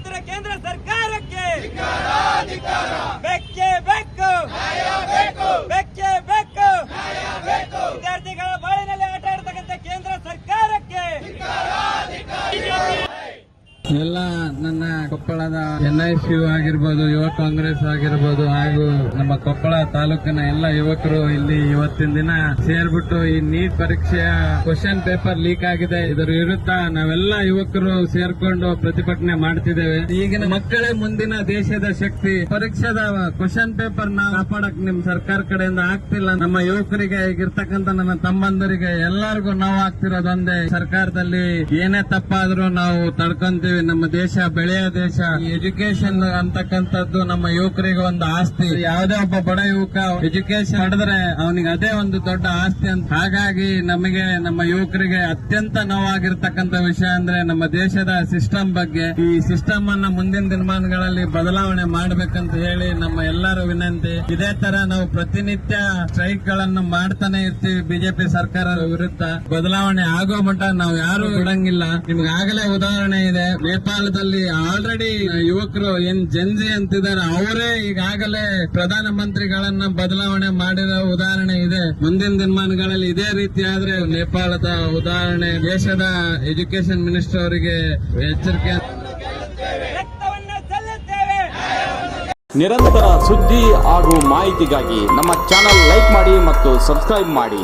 ಮಾಡುತ್ತಿರುವ ಕೇಂದ್ರ ಸರ್ಕಾರಕ್ಕೆ ಬೇಕೇ ಬೇಕು, ಬೇಕೇ ಬೇಕು. ವಿದ್ಯಾರ್ಥಿಗಳ ಬಾಳಿನಲ್ಲಿ ಆಟ ಆಡತಕ್ಕಂಥ ಕೇಂದ್ರ ಸರ್ಕಾರಕ್ಕೆ ಎಲ್ಲ ನನ್ನ ಕೊಪ್ಪಳದ NICU ಆಗಿರ್ಬೋದು, ಯುವ ಕಾಂಗ್ರೆಸ್ ಆಗಿರ್ಬೋದು, ಹಾಗೂ ನಮ್ಮ ಕೊಪ್ಪಳ ತಾಲೂಕಿನ ಎಲ್ಲ ಯುವಕರು ಇಲ್ಲಿ ಇವತ್ತಿನ ದಿನ ಸೇರ್ಬಿಟ್ಟು ಈ ನೀಟ್ ಪರೀಕ್ಷೆಯ ಕ್ವಶನ್ ಪೇಪರ್ ಲೀಕ್ ಆಗಿದೆ, ಇದರ ವಿರುದ್ಧ ನಾವೆಲ್ಲ ಯುವಕರು ಸೇರ್ಕೊಂಡು ಪ್ರತಿಭಟನೆ ಮಾಡ್ತಿದ್ದೇವೆ. ಈಗಿನ ಮಕ್ಕಳೇ ಮುಂದಿನ ದೇಶದ ಶಕ್ತಿ. ಪರೀಕ್ಷೆದ ಕ್ವಶನ್ ಪೇಪರ್ ನಾವು ಕಾಪಾಡಕ್ ನಿಮ್ ಸರ್ಕಾರ ಕಡೆಯಿಂದ ಆಗ್ತಿಲ್ಲ. ನಮ್ಮ ಯುವಕರಿಗೆ ಈಗಿರ್ತಕ್ಕಂಥ ನನ್ನ ತಮ್ಮಂದರಿಗೆ ಎಲ್ಲರಿಗೂ ನಾವು ಆಗ್ತಿರೋದೊಂದೇ, ಸರ್ಕಾರದಲ್ಲಿ ಏನೇ ತಪ್ಪಾದ್ರೂ ನಾವು ತಡ್ಕೊಂತೀವಿ. ನಮ್ಮ ದೇಶ ಬೆಳೆಯ ದೇಶ. ಎಜುಕೇಶನ್ ಅಂತಕ್ಕಂಥದ್ದು ನಮ್ಮ ಯುವಕರಿಗೆ ಒಂದು ಆಸ್ತಿ. ಯಾವುದೇ ಒಬ್ಬ ಬಡ ಯುವಕ ಎಜುಕೇಶನ್ ಪಡೆದ್ರೆ ಅವನಿಗೆ ಅದೇ ಒಂದು ದೊಡ್ಡ ಆಸ್ತಿ ಅಂತ. ಹಾಗಾಗಿ ನಮಗೆ ನಮ್ಮ ಯುವಕರಿಗೆ ಅತ್ಯಂತ ನೋವಾಗಿರ್ತಕ್ಕಂಥ ವಿಷಯ ಅಂದ್ರೆ ನಮ್ಮ ದೇಶದ ಸಿಸ್ಟಮ್ ಬಗ್ಗೆ. ಈ ಸಿಸ್ಟಮ್ ಅನ್ನ ಮುಂದಿನ ದಿನಮಾನಗಳಲ್ಲಿ ಬದಲಾವಣೆ ಮಾಡಬೇಕಂತ ಹೇಳಿ ನಮ್ಮ ಎಲ್ಲರ ವಿನಂತಿ. ಇದೇ ತರ ನಾವು ಪ್ರತಿನಿತ್ಯ ಸ್ಟ್ರೈಕ್ ಗಳನ್ನು ಮಾಡ್ತಾನೆ ಇರ್ತೀವಿ ಬಿಜೆಪಿ ಸರ್ಕಾರದ ವಿರುದ್ಧ. ಬದಲಾವಣೆ ಆಗೋ ಮಟ್ಟ ನಾವು ಯಾರು ಬಿಡಂಗಿಲ್ಲ. ನಿಮ್ಗೆ ಆಗಲೇ ಉದಾಹರಣೆ ಇದೆ, ನೇಪಾಳದಲ್ಲಿ ಆಲ್ರೆಡಿ ಯುವಕರು ಏನ್ ಜೆನ್ಜಿ ಅಂತಿದ್ದಾರೆ, ಅವರೇ ಈಗಾಗಲೇ ಪ್ರಧಾನ ಮಂತ್ರಿಗಳನ್ನ ಬದಲಾವಣೆ ಮಾಡಿದ ಉದಾಹರಣೆ ಇದೆ. ಮುಂದಿನ ದಿನಮಾನಗಳಲ್ಲಿ ಇದೇ ರೀತಿ ಆದ್ರೆ ನೇಪಾಳದ ಉದಾಹರಣೆ. ದೇಶದ ಎಜುಕೇಶನ್ ಮಿನಿಸ್ಟರ್ ಅವರಿಗೆ ಎಚ್ಚರಿಕೆ. ನಿರಂತರ ಸುದ್ದಿ ಹಾಗೂ ಮಾಹಿತಿಗಾಗಿ ನಮ್ಮ ಚಾನೆಲ್ ಲೈಕ್ ಮಾಡಿ ಮತ್ತು ಸಬ್ಸ್ಕ್ರೈಬ್ ಮಾಡಿ.